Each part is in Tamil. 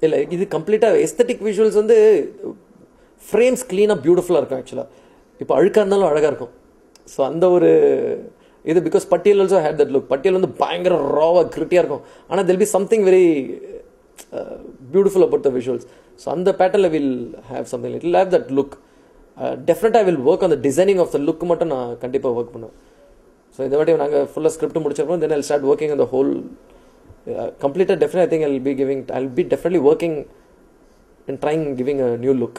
இல்லை இது கம்ப்ளீட்டாக எஸ்தட்டிக் விஷுவல்ஸ் வந்து ஃப்ரேம்ஸ் க்ளீனாக பியூட்டிஃபுல்லாக இருக்கும் ஆக்சுவலாக. இப்போ அழுக்காக இருந்தாலும் அழகாக இருக்கும். ஸோ அந்த ஒரு இது பிகாஸ் பட்டியல் ஆல்சோ ஹேட் தட் லுக். பட்டியல் வந்து பயங்கர ராவாக கிரிட்டியாக இருக்கும். ஆனால் there'll be something very beautiful about the visuals. So அந்த பேட்டர்னில் will have something it will have that look. டெஃபினட்டாக I will work on the designing of the look மட்டும் நான் கண்டிப்பாக ஒர்க் பண்ணுவேன். ஸோ இந்த வாட்டி நாங்கள் ஃபுல்லாக ஸ்கிரிப்ட் முடிச்சப்போ then I will start working on the whole கம்ப்ளீட்டாக. Definitely I think I will be definitely working and trying giving a new look.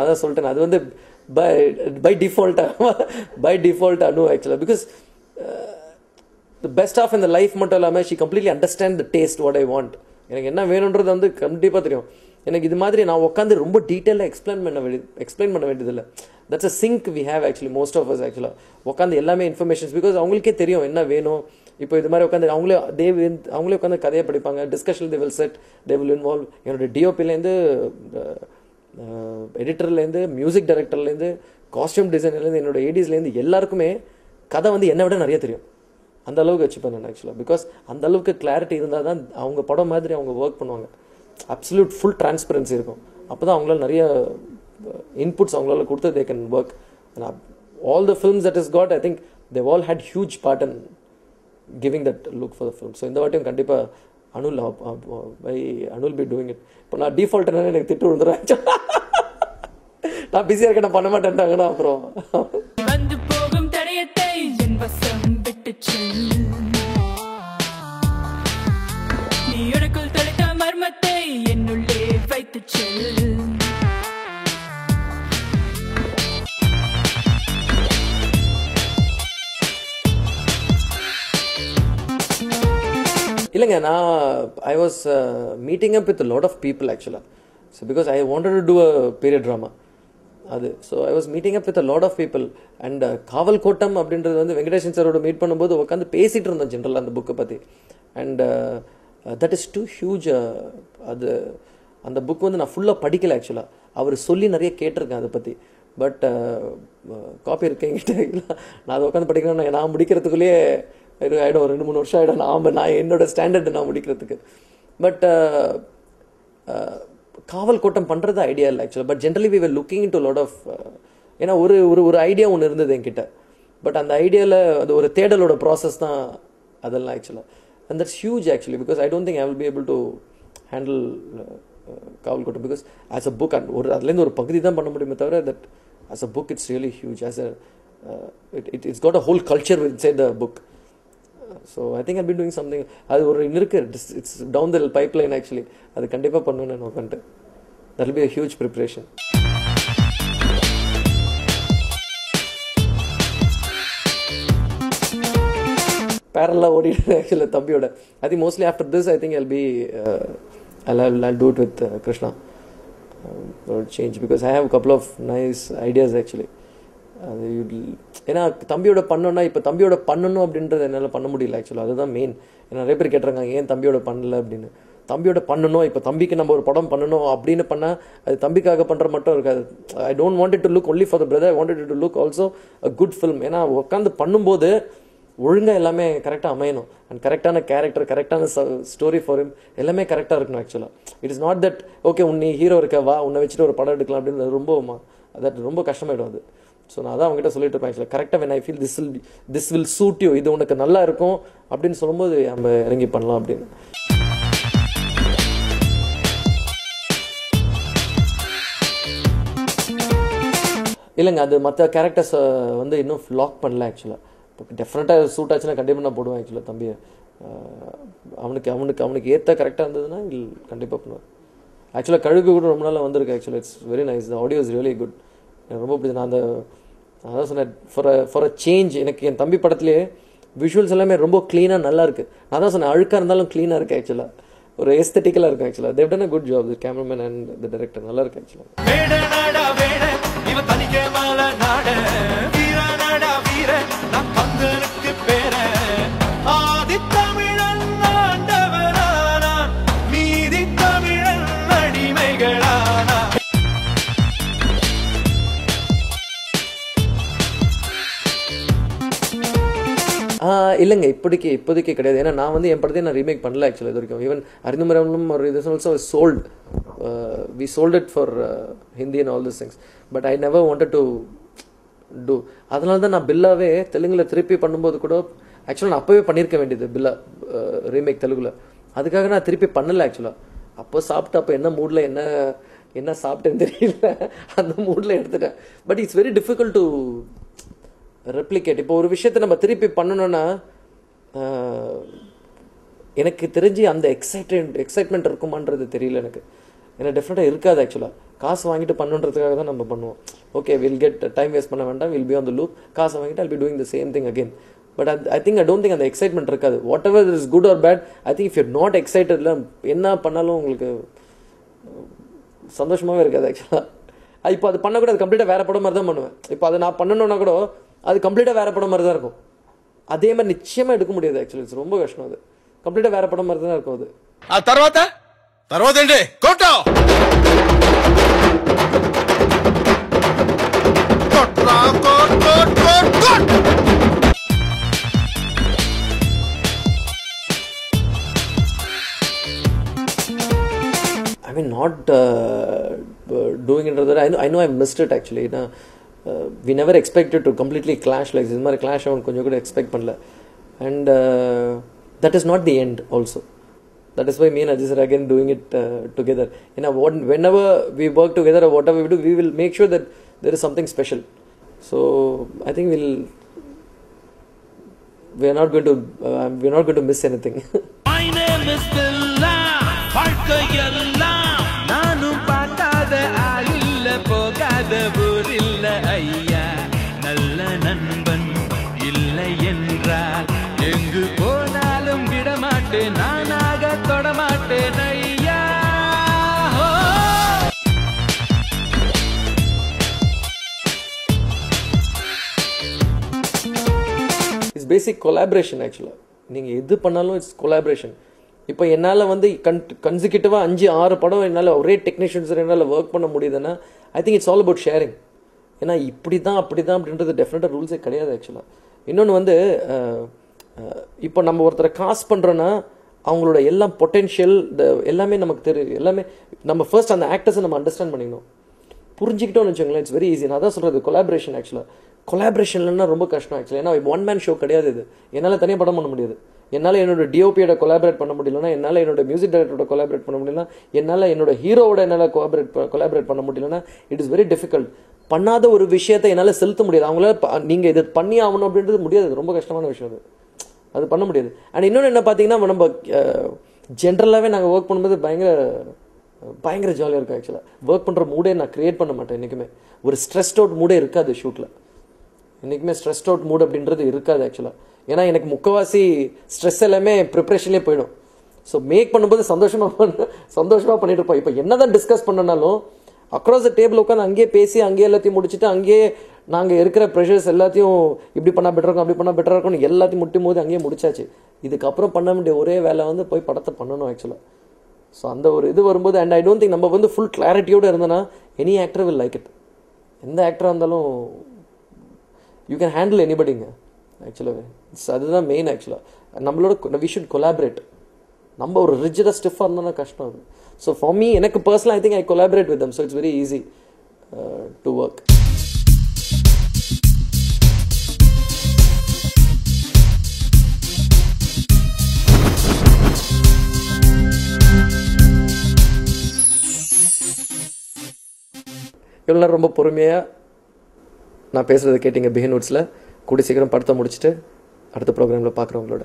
அதான் சொல்லிட்டேன், அது வந்து by default அனு ஆக்சுவலாக because the best of in the life மட்டும் இல்லாமல் she completely understand the taste what I want. எனக்கு என்ன வேணுன்றது வந்து கண்டிப்பாக தெரியும். எனக்கு இது மாதிரி நான் உட்காந்து ரொம்ப டீட்டெயிலாக எக்ஸ்பிளைன் பண்ண வேண்டியதில்லை. That's a thing we have actually most of us ஆக்சுவலாக உட்காந்து எல்லாமே இன்ஃபர்மேஷன்ஸ் பிகாஸ் அவங்களுக்கே தெரியும் என்ன வேணும். இப்போ இது மாதிரி உட்காந்து அவங்களே உட்காந்து கதையை படிப்பாங்க. Discussion they will set, they will involve. என்னோட டிஓபிலேருந்து எடிட்டர்லேருந்து மியூசிக் டைரக்டர்லேருந்து காஸ்டியூம் டிசைனர்லேருந்து என்னோட ஏடிஸ்லேருந்து எல்லாருக்குமே கதை வந்து என்னை விட நிறைய தெரியும். அந்த அளவுக்கு வச்சுப்பேன் நான் ஆக்சுவலாக பிகாஸ் அந்த அளவுக்கு கிளாரிட்டி இருந்தால் தான் அவங்க படம் மாதிரி அவங்க ஒர்க் பண்ணுவாங்க. அப்சல்யூட் ஃபுல் டிரான்ஸ்பரன்சி இருக்கும். அப்போ தான் அவங்களால நிறைய இன்புட்ஸ் அவங்களால கொடுத்து they can work. All the films that is got I think they all had huge part in giving that look for the film. So இந்த வாட்டியும் கண்டிப்பாக அனுல் பி டூயிங் இட். இப்போ நான் டிஃபால்ட் என்னன்னு எனக்கு திட்டு விழுந்துடுவேன். நான் பிஸியாக இருக்க நான் பண்ண மாட்டேன்ட்டாங்கன்னா அப்புறம் இல்லைங்க, நான் I was meeting up with lot of people ஆக்சுவலாக. So because I wanted to do a period drama அது. So I was meeting up with lot of people and Kaaval Kottam அப்படின்றது வந்து வெங்கடேஷன் சாரோட மீட் பண்ணும்போது உட்காந்து பேசிகிட்டு இருந்தோம் ஜென்ரலாக அந்த புக்கை பற்றி. And that is too huge. அது அந்த புக் வந்து நான் ஃபுல்லாக படிக்கலை ஆக்சுவலாக. அவர் சொல்லி நிறைய கேட்டிருக்கேன் அதை பற்றி. பட் காப்பி இருக்கேங்கிட்ட நான் அதை உட்காந்து படிக்கிறேன். நான் முடிக்கிறதுக்குள்ளேயே ஆகிடும், ஒரு 2-3 வருஷம் ஆகிடும். நான் என்னோட ஸ்டாண்டர்டு நான் முடிக்கிறதுக்கு. பட் காவல் கோட்டம் பண்ணுறது ஐடியா இல்லை ஆக்சுவலாக. But generally we were looking into lot of ஏன்னா ஒரு ஐடியா ஒன்று இருந்தது என்கிட்ட. பட் அந்த ஐடியாவில் அது ஒரு தேடலோட ப்ராசஸ் தான் அதெல்லாம் ஆக்சுவலாக. And that's huge actually because I don't think I will be able to handle காவல் கோட்டம் பிகாஸ் ஆஸ் அ புக் அதுலேருந்து ஒரு பகுதி தான் பண்ண முடியுமே தவிர that as a book it's really huge. As a it's got a whole culture with inside the book. So I think I'll be doing something. அது ஒரு இருக்கு, it's down the pipeline actually. அது கண்டிப்பாக பண்ணுவேன் நான் உட்காந்துட்டு. That will be a huge preparation. பேரலாக ஓடிட்டு ஆக்சுவலாக தம்பியோட. I think mostly after this I think I'll do it with Krishna or change because I have a couple of nice ideas actually. ஏன்னா தம்பியோட பண்ணோன்னா இப்போ தம்பியோட பண்ணணும் அப்படின்றது என்னால் பண்ண முடியல ஆக்சுவலாக. அதுதான் மெயின். ஏன்னா நிறைய பேர் கேட்டிருக்காங்க ஏன் தம்பியோட பண்ணல அப்படின்னு. தம்பியோட பண்ணணும், இப்போ தம்பிக்கு நம்ம ஒரு படம் பண்ணணும் அப்படின்னு பண்ணால் அது தம்பிக்காக பண்ணுற மட்டும் இருக்காது. I don't want it to look only for the brother, I want it to look also a good film. ஏன்னா உட்காந்து பண்ணும்போது ஒழுங்காக எல்லாமே கரெக்டாக அமையணும். அண்ட் கரெக்டான கேரக்டர், கரெக்டான ஸ்டோரி ஃபார் ஹிம் எல்லாமே கரெக்டாக இருக்கணும் ஆக்சுவலாக. It is not that okay உன்னை ஹீரோ இருக்க வா உன்னை வச்சுட்டு ஒரு படம் எடுக்கலாம் அப்படின்னு ரொம்ப கஷ்டமாயிடும் அது. ஸோ நான் அதான் அவங்ககிட்ட சொல்லிட்டு இருப்பேன் ஆக்சுவலாக. கரெக்டாக when I feel this will suit you, இது உனக்கு நல்லா இருக்கும் அப்படின்னு சொல்லும்போது நம்ம இறங்கி பண்ணலாம் அப்படின்னு. இல்லைங்க, அது மற்ற கேரக்டர்ஸ் வந்து இன்னும் லாக் பண்ணல ஆக்சுவலாக. இப்போ டெஃபினட்டாக சூட் ஆச்சுன்னா கண்டிப்பாக நான் போடுவேன் ஆக்சுவலாக தம்பியை. அவனுக்கு ஏற்ற கரெக்டாக இருந்ததுன்னா கண்டிப்பாக பண்ணுவேன். ஆக்சுவலாக கழுகு கூட ரொம்ப நாளாக வந்திருக்கு ஆக்சுவலாக. It's very nice. The audio is really good. எனக்கு ரொம்ப பிடிச்சது. நான் அதான் சொன்னேன் ஃபார் அ சேஞ்ச். எனக்கு என் தம்பி படத்துலேயே விஷுவல்ஸ் எல்லாமே ரொம்ப க்ளீனாக நல்லா இருக்குது. நான் தான் சொன்னேன் அழுக்காக இருந்தாலும் க்ளீனாக இருக்குது ஆக்சுவலாக. ஒரு எஸ்தட்டிக்கலாக இருக்கும் ஆக்சுவலாக. They've done a good job. The cameraman and the director நல்லா இருக்கு ஆக்சுவலாக. இல்லைங்க, இப்போதைக்கு கிடையாது. ஏன்னா நான் வந்து என் படத்தையும் நான் ரீமேக் பண்ணல ஆக்சுவலாக இது வரைக்கும். ஈவன் அறிந்துமரம் ஒரு இது also sold, we sold it for Hindi and all this things. But I never wanted to do. அதனால தான் நான் பில்லாவே தெலுங்கில் திருப்பி பண்ணும்போது கூட ஆக்சுவலாக நான் அப்போவே பண்ணியிருக்க வேண்டியது பில்லா ரீமேக் தெலுங்குல. அதுக்காக நான் திருப்பி பண்ணலை ஆக்சுவலாக. அப்போ சாப்பிட்டு அப்போ என்ன மூடில் என்ன சாப்பிட்டேன்னு தெரியல, அந்த மூடில் எடுத்துட்டேன். But it's very difficult to replicate. இப்போ ஒரு விஷயத்தை நம்ம திருப்பி பண்ணணும்னா எனக்கு தெரிஞ்சு அந்த எக்ஸைட்மெண்ட் இருக்குமான்றது தெரியல எனக்கு. ஏன்னா டெஃபினட்டாக இருக்காது ஆக்சுவலாக. காசு வாங்கிட்டு பண்ணுன்றதுக்காக தான் நம்ம பண்ணுவோம். Okay, will get time waste பண்ண வேண்டாம், will be on the loop. காசை வாங்கிட்டு I'll be doing the same thing again. But I don't think அந்த எக்ஸைட்மெண்ட் இருக்காது. Whatever is good or bad, I think if you're not எக்ஸைட்டட்ல என்ன பண்ணாலும் உங்களுக்கு சந்தோஷமாகவே இருக்காது ஆக்சுவலாக. இப்போ அது பண்ண கூட அது கம்ப்ளீட்டாக வேற படம் மாதிரி தான் பண்ணுவேன். இப்போ அதை நான் பண்ணணும்னா கூட அது கம்ப்ளீட்டாக வேற படம் மாதிரி தான் இருக்கும். அதே மாதிரி நிச்சயமாக எடுக்க முடியாது ஆக்சுவலி. இட்ஸ் ரொம்ப கஷ்டம். அது கம்ப்ளீட்டாக வேற படம் மாதிரி தான் இருக்கும். அது తర్వాత ఏంటి కొట్టో కొట్రా కొట్ కొట్ కొట్ కొట్. I mean, not doing it. I know I missed it actually. We never expected to completely clash like this. This mari clash avun konjam kuda expect pannala. And that is not the end also. That is why me and Ajay are again doing it together. Whenever we work together or whatever we do, we will make sure that there is something special. So I think we are not going to miss anything. My name is Billa. வாழ்க்கையெல்லாம் நானும் பார்க்காத ஆளில்ல, போகாத ஊரில்ல ஐயா. நல்ல நண்பன் இல்லை என்றால் எங்கு போனாலும் விடமாட்டேன், நானாக தொடமாட்டேன் ஐயா. It's basic collaboration actually. நீங்கள் எது பண்ணாலும் இட்ஸ் கொலாபரேஷன். இப்போ என்னால் வந்து கன்சிக்யூட்டிவாக 5-6 படம் என்னால் ஒரே டெக்னீஷியன்ஸ் என்னால் ஒர்க் பண்ண முடியுதுன்னா I think it's all about sharing. ஏன்னா இப்படி தான் அப்படின்றது டெஃபினட்டாக ரூல்ஸே கிடையாது ஆக்சுவலாக. இன்னொன்று வந்து இப்போ நம்ம ஒருத்தரை காசு பண்ணுறோன்னா அவங்களோட எல்லாம் பொட்டென்ஷியல் எல்லாமே நமக்கு தெரியும். எல்லாமே நம்ம ஃபர்ஸ்ட் அந்த ஆக்டர்ஸை நம்ம அண்டர்ஸ்டாண்ட் பண்ணிக்கணும், புரிஞ்சுக்கிட்டோம்னு வச்சுக்கோங்களேன். It's very easy. நான் தான் சொல்கிறது கொலாபரேஷன் ஆக்சுவலாக. கொலாபரேஷன்லன்னா ரொம்ப கஷ்டம் ஆக்சுவலாக. ஏன்னா ஒன் மேன் ஷோ கிடையாது இது. என்னால் தனியாக படம் பண்ண முடியாது. என்னால் என்னோட டிஓபியோட கொலாபரேட் பண்ண முடியலன்னா, என்னால் என்னோட மியூசிக் டைரக்டரோட கொலாபரேட் பண்ண முடியலன்னா, என்னால் என்னோட ஹீரோவோட என்னால் கொலாபரேட் பண்ண முடியலன்னா இட் இஸ் வெரி டிஃபிகல்ட். பண்ணாத ஒரு விஷயத்தை என்னால் செலுத்த முடியாது. அவங்களால நீங்கள் இது பண்ணி ஆகணும் அப்படின்றது முடியாது. ரொம்ப கஷ்டமான விஷயம் அது பண்ண முடியாது. அண்ட் இன்னொன்று என்ன பார்த்தீங்கன்னா, நம்ம ஜென்ரலாகவே நாங்கள் ஒர்க் பண்ணும்போது பயங்கர ஜாலியாக இருக்கும் ஆக்சுவலாக. ஒர்க் பண்ணுற மூடே நான் க்ரியேட் பண்ண மாட்டேன் என்றைக்குமே. ஒரு ஸ்ட்ரெஸ்ட் அவுட் மூடே இருக்காது ஷூட்டில். என்றைக்குமே ஸ்ட்ரெஸ்ட் அவுட் மூட் அப்படின்றது இருக்காது ஆக்சுவலாக. ஏன்னா எனக்கு முக்கவாசி ஸ்ட்ரெஸ் எல்லாமே ப்ரிப்ரேஷன்லேயே போயிடும். ஸோ மேக் பண்ணும்போது சந்தோஷமாக பண்ணிட்டு இருப்போம். இப்போ என்ன தான் டிஸ்கஸ் பண்ணனாலும் அக்ராஸ் த டேபிள் உட்காந்து அங்கேயே பேசி அங்கேயே எல்லாத்தையும் முடிச்சுட்டு அங்கேயே நாங்கள் இருக்கிற ப்ரெஷர்ஸ் எல்லாத்தையும் இப்படி பண்ணால் பெட்டராக இருக்கும், அப்படி பண்ணால் பெட்டராக இருக்கும்னு எல்லாத்தையும் முட்டும் போது அங்கேயே முடிச்சாச்சு. இதுக்கப்புறம் பண்ண வேண்டிய ஒரே வேலை வந்து போய் படத்தை பண்ணணும் ஆக்சுவலாக. ஸோ அந்த ஒரு இது வரும்போது அண்ட் ஐ டோன்ட் திங்க் நம்ம வந்து ஃபுல் கிளாரிட்டியோடு இருந்தோன்னா any actor will like it. எந்த ஆக்டராக இருந்தாலும் யூ கேன் ஹேண்டில் எனிபடிங்க ஆக்சுவலாக. அதுதான் மெயின் ஆக்சுவலாக. நம்மளோட வி ஷுட் கொலாபரேட். நம்ம ஒரு ரிஜிடாக ஸ்டிஃபாக இருந்தோம்னா கஷ்டம் அது. ஸோ ஃபார் மீ, எனக்கு பர்சனலாக ஐ think I collaborate with them. So it's very easy to work. இவ்வளோ நேரம் ரொம்ப பொறுமையாக நான் பேசுகிறத கேட்டிங்க பிஹைண்ட் வுட்ஸில். கூடி சீக்கிரம் படத்தை முடிச்சுட்டு அடுத்த ப்ரோக்ராமில் பார்க்குறவங்களோட